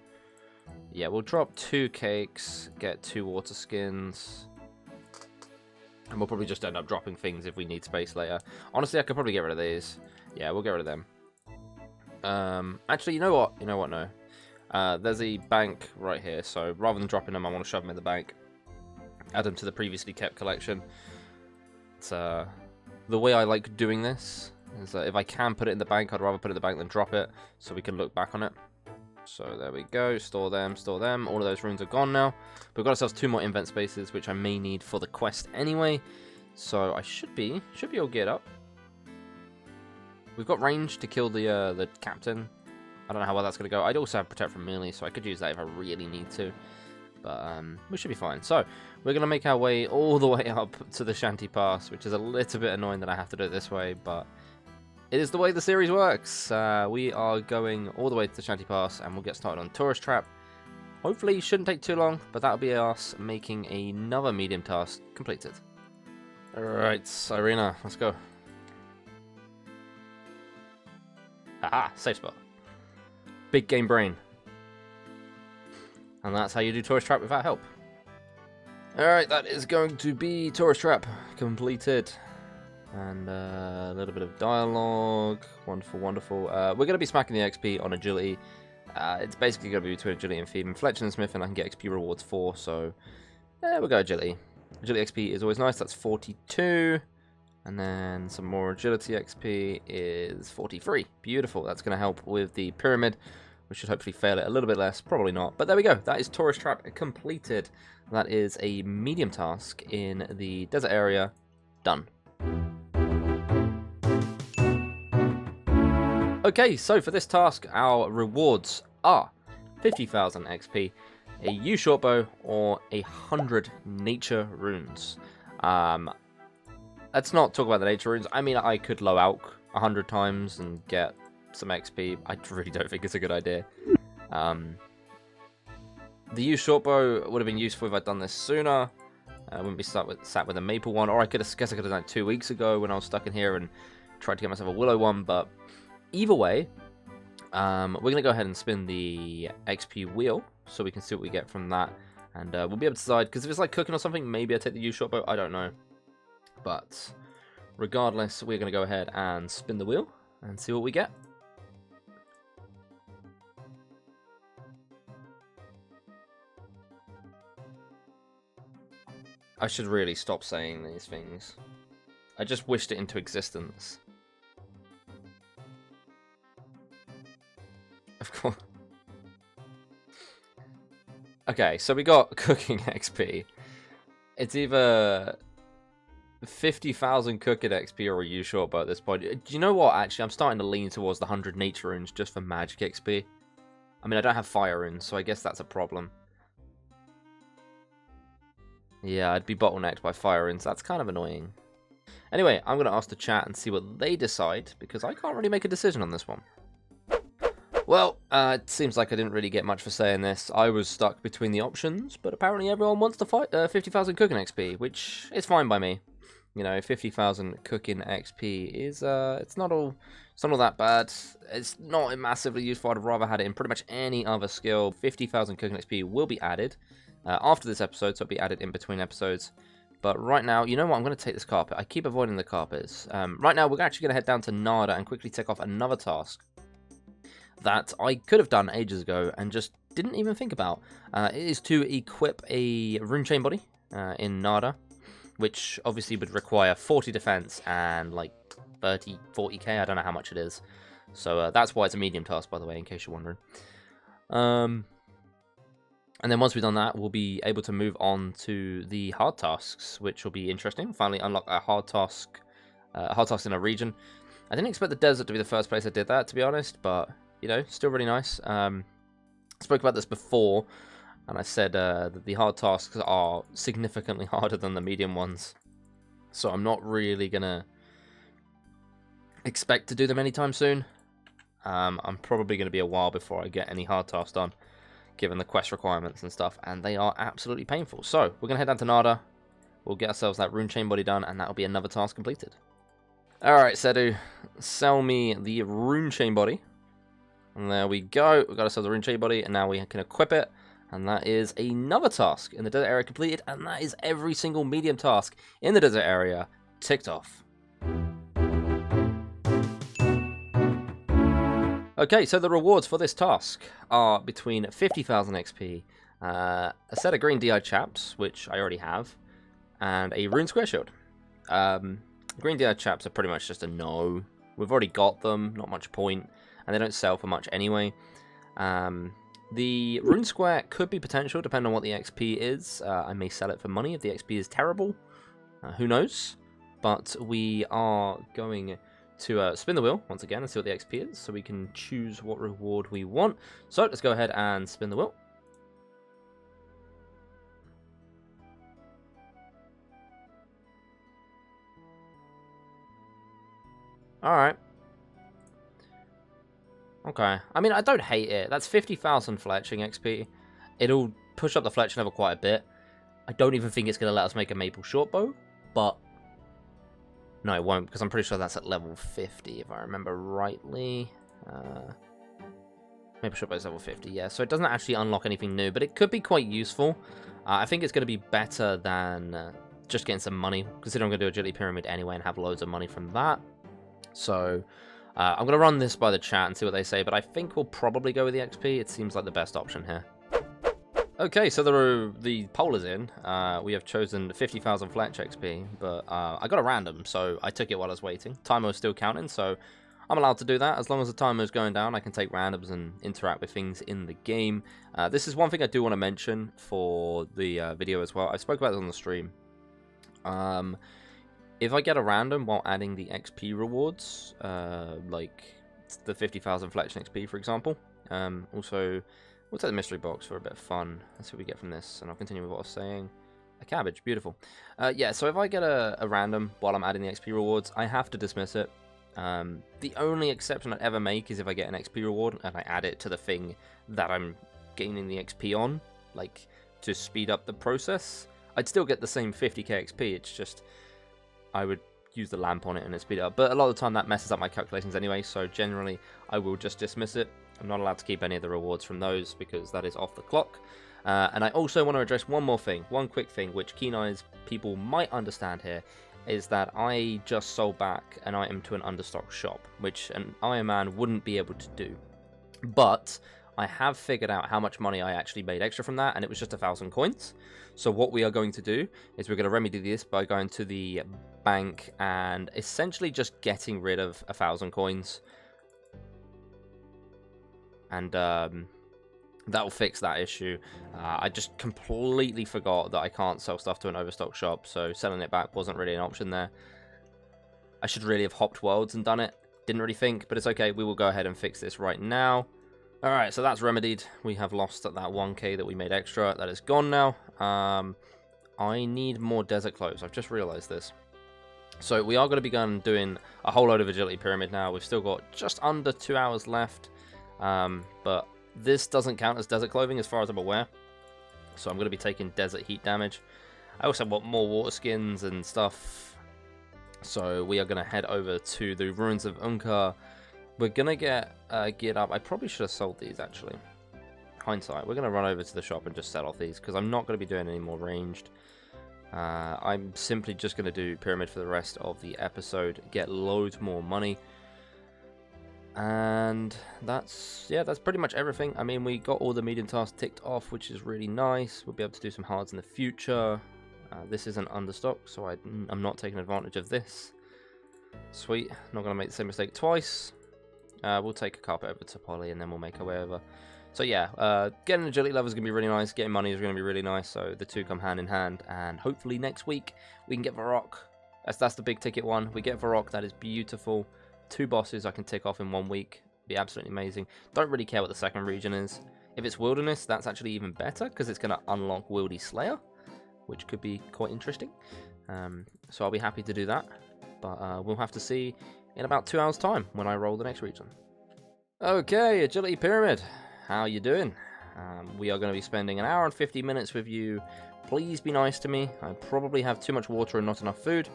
Yeah, we'll drop 2 cakes, get 2 water skins. And we'll probably just end up dropping things if we need space later. Honestly, I could probably get rid of these. Yeah, we'll get rid of them. Actually, you know what? You know what? No. There's a bank right here, so rather than dropping them, I want to shove them in the bank. Add them to the previously kept collection. It's, the way I like doing this is that if I can put it in the bank, I'd rather put it in the bank than drop it, so we can look back on it. So there we go, store them, store them. All of those runes are gone now. We've got ourselves 2 more invent spaces, which I may need for the quest anyway. So I should be all geared up. We've got range to kill the captain. I don't know how well that's going to go. I'd also have protect from melee, so I could use that if I really need to. But we should be fine. So we're going to make our way all the way up to the Shanty Pass, which is a little bit annoying that I have to do it this way, but... It is the way the series works. We are going all the way to the Shanty Pass, and we'll get started on Tourist Trap. Hopefully, it shouldn't take too long, but that'll be us making another medium task completed. Alright, Irina, let's go. Aha, safe spot. Big game brain. And that's how you do Tourist Trap without help. Alright, that is going to be Tourist Trap completed. And a little bit of dialogue. Wonderful, wonderful. We're going to be smacking the XP on agility. It's basically going to be between agility and thieving. Fletching and smithing I can get XP rewards for, so we'll go agility. Agility XP is always nice, that's 42. And then some more agility XP is 43. Beautiful, that's going to help with the pyramid. We should hopefully fail it a little bit less, probably not. But there we go, that is Tourist Trap completed. That is a medium task in the desert area. Done. Okay, so for this task, our rewards are 50,000 XP, a U shortbow, or 100 nature runes. Let's not talk about the nature runes. I mean, I could low out 100 times and get some XP. I really don't think it's a good idea. The U shortbow would have been useful if I'd done this sooner. I wouldn't be sat with a maple one, or I guess I could have done it 2 weeks ago when I was stuck in here and tried to get myself a willow one, but either way, we're going to go ahead and spin the XP wheel so we can see what we get from that, and we'll be able to decide, because if it's like cooking or something, maybe I take the U shortbow, I don't know. But regardless, we're going to go ahead and spin the wheel and see what we get. I should really stop saying these things. I just wished it into existence. Of course. Okay, so we got cooking XP. It's either 50,000 cooking XP or a U shortbow at this point. Do you know what? Actually, I'm starting to lean towards the 100 nature runes just for magic XP. I mean, I don't have fire runes, so I guess that's a problem. Yeah, I'd be bottlenecked by fire runes. That's kind of annoying. Anyway, I'm going to ask the chat and see what they decide, because I can't really make a decision on this one. Well, it seems like I didn't really get much for saying this. I was stuck between the options, but apparently everyone wants to fight 50,000 cooking XP, which is fine by me. You know, 50,000 cooking XP is it's not all that bad. It's not massively useful. I'd rather had it in pretty much any other skill. 50,000 cooking XP will be added after this episode, so it'll be added in between episodes. But right now, you know what? I'm going to take this carpet. I keep avoiding the carpets. Right now, we're actually going to head down to Nada and quickly tick off another task that I could have done ages ago and just didn't even think about. It is to equip a rune chain body in Nada, which obviously would require 40 defense and like 40k. I don't know how much it is. So that's why it's a medium task, by the way, in case you're wondering. And then once we've done that, we'll be able to move on to the hard tasks, which will be interesting. Finally unlock a hard task in a region. I didn't expect the desert to be the first place I did that, to be honest, but, you know, still really nice. I spoke about this before, and I said that the hard tasks are significantly harder than the medium ones. So I'm not really going to expect to do them anytime soon. I'm probably going to be a while before I get any hard tasks done, given the quest requirements and stuff, and they are absolutely painful. So, we're going to head down to Nada, we'll get ourselves that rune chain body done, and that'll be another task completed. Alright, Sedu, sell me the rune chain body. And there we go, we've got ourselves a rune chain body, and now we can equip it. And that is another task in the desert area completed, and that is every single medium task in the desert area ticked off. Okay, so the rewards for this task are between 50,000 XP, a set of green DI chaps, which I already have, and a rune square shield. Green DI chaps are pretty much just a no. We've already got them, not much point, and they don't sell for much anyway. The rune square could be potential, depending on what the XP is. I may sell it for money if the XP is terrible. Who knows? But we are going to spin the wheel once again and see what the XP is, so we can choose what reward we want. So let's go ahead and spin the wheel. Alright. Okay. I mean, I don't hate it. That's 50,000 fletching XP. It'll push up the fletching level quite a bit. I don't even think it's going to let us make a maple shortbow, but no, it won't, because I'm pretty sure that's at level 50, if I remember rightly. Maple shortbow is level 50, yeah. So it doesn't actually unlock anything new, but it could be quite useful. I think it's going to be better than just getting some money, considering I'm going to do a agility pyramid anyway and have loads of money from that. So I'm going to run this by the chat and see what they say, but I think we'll probably go with the XP. It seems like the best option here. Okay, so the poll is in. We have chosen 50,000 fletch XP, but I got a random, so I took it while I was waiting. Timer was still counting, so I'm allowed to do that. As long as the timer is going down, I can take randoms and interact with things in the game. This is one thing I do want to mention for the video as well. I spoke about this on the stream. If I get a random while adding the XP rewards, like the 50,000 fletch XP, for example, also, we'll take the mystery box for a bit of fun. Let's see what we get from this, and I'll continue with what I was saying. A cabbage, beautiful. Yeah, so if I get a random while I'm adding the XP rewards, I have to dismiss it. The only exception I'd ever make is if I get an XP reward and I add it to the thing that I'm gaining the XP on, like to speed up the process. I'd still get the same 50k XP, it's just I would use the lamp on it and it speed it up. But a lot of the time that messes up my calculations anyway, so generally I will just dismiss it. I'm not allowed to keep any of the rewards from those because that is off the clock. And I also want to address one more thing, one quick thing, which keen-eyes people might understand here, is that I just sold back an item to an understock shop, which an Iron Man wouldn't be able to do. But I have figured out how much money I actually made extra from that, and it was just 1,000 coins. So what we are going to do is we're going to remedy this by going to the bank and essentially just getting rid of 1,000 coins. And that will fix that issue. I just completely forgot that I can't sell stuff to an overstock shop, so selling it back wasn't really an option there. I should really have hopped worlds and done it. Didn't really think, but it's okay. We will go ahead and fix this right now. Alright, so that's remedied. We have lost that 1k that we made extra. That is gone now. I need more desert clothes. I've just realized this. So we are going to be going doing a whole load of agility pyramid now. We've still got just under 2 hours left. But this doesn't count as desert clothing as far as I'm aware. So I'm going to be taking desert heat damage. I also want more water skins and stuff. So we are going to head over to the ruins of Unka. We're going to get geared up. I probably should have sold these, actually. Hindsight. We're going to run over to the shop and just sell off these, because I'm not going to be doing any more ranged. I'm simply just going to do pyramid for the rest of the episode, get loads more money. And that's pretty much everything. I mean, we got all the medium tasks ticked off, which is really nice. We'll be able to do some hards in the future. This isn't understock, so I'm not taking advantage of this. Sweet. Not going to make the same mistake twice. We'll take a carpet over to Polly, and then we'll make our way over. So yeah, getting agility level is going to be really nice. Getting money is going to be really nice. So the two come hand in hand. And hopefully next week we can get Varrock. That's the big ticket one. We get Varrock. That is beautiful. 2 bosses I can tick off in 1 week. Be absolutely amazing. Don't really care what the second region is. If it's Wilderness, that's actually even better, because it's going to unlock Wildy Slayer, which could be quite interesting. So I'll be happy to do that. But we'll have to see in about 2 hours' time when I roll the next region. Okay, Agility Pyramid, how you doing? We are going to be spending an hour and 50 minutes with you. Please be nice to me. I probably have too much water and not enough food,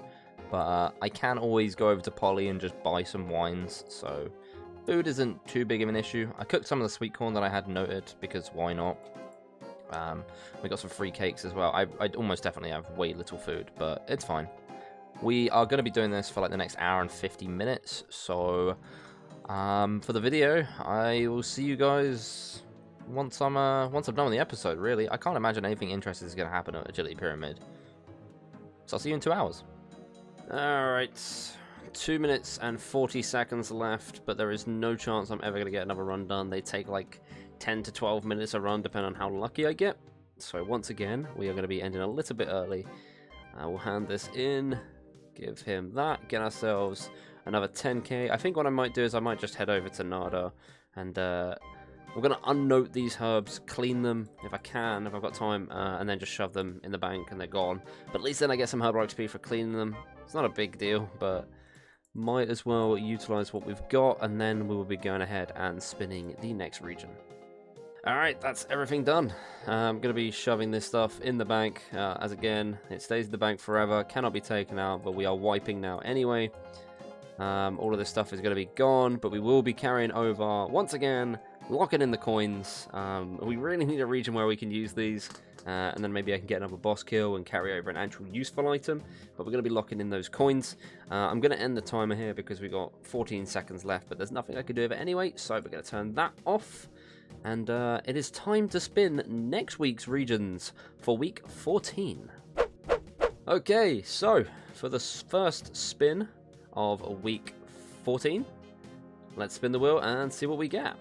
but I can always go over to Polly and just buy some wines, so food isn't too big of an issue. I cooked some of the sweet corn that I had noted, because why not? We got some free cakes as well. I'd almost definitely have way little food, but it's fine. We are going to be doing this for like the next hour and 50 minutes, so for the video, I will see you guys once I'm done with the episode, really. I can't imagine anything interesting is going to happen at Agility Pyramid. So I'll see you in 2 hours. Alright, 2 minutes and 40 seconds left, but there is no chance I'm ever going to get another run done. They take like 10 to 12 minutes a run, depending on how lucky I get. So once again, we are going to be ending a little bit early. I will hand this in, give him that, get ourselves another 10k. I think what I might do is I might just head over to Nada, and I'm going to unnote these herbs, clean them if I can, if I've got time, and then just shove them in the bank and they're gone. But at least then I get some herb XP for cleaning them. It's not a big deal, but might as well utilize what we've got, and then we will be going ahead and spinning the next region. Alright, that's everything done. I'm going to be shoving this stuff in the bank, as again, it stays in the bank forever, cannot be taken out, but we are wiping now anyway. All of this stuff is going to be gone, but we will be carrying over, once again, locking in the coins. We really need a region where we can use these, and then maybe I can get another boss kill and carry over an actual useful item, but we're going to be locking in those coins. I'm going to end the timer here because we've got 14 seconds left, but there's nothing I can do with it anyway, so we're going to turn that off. And it is time to spin next week's regions for week 14. Okay, so for the first spin of week 14, let's spin the wheel and see what we get.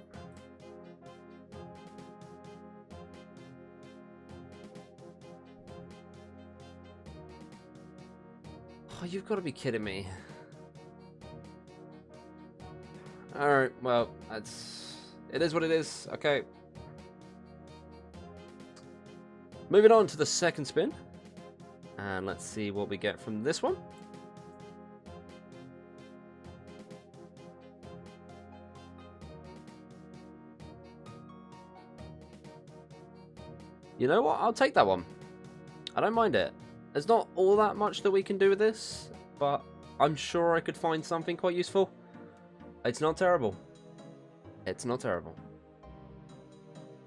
Oh, you've got to be kidding me. Alright, well, it is what it is. Okay. Moving on to the second spin. And let's see what we get from this one. You know what? I'll take that one. I don't mind it. There's not all that much that we can do with this, but I'm sure I could find something quite useful. It's not terrible. It's not terrible.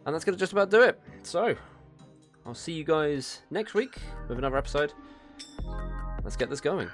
And that's going to just about do it. So, I'll see you guys next week with another episode. Let's get this going.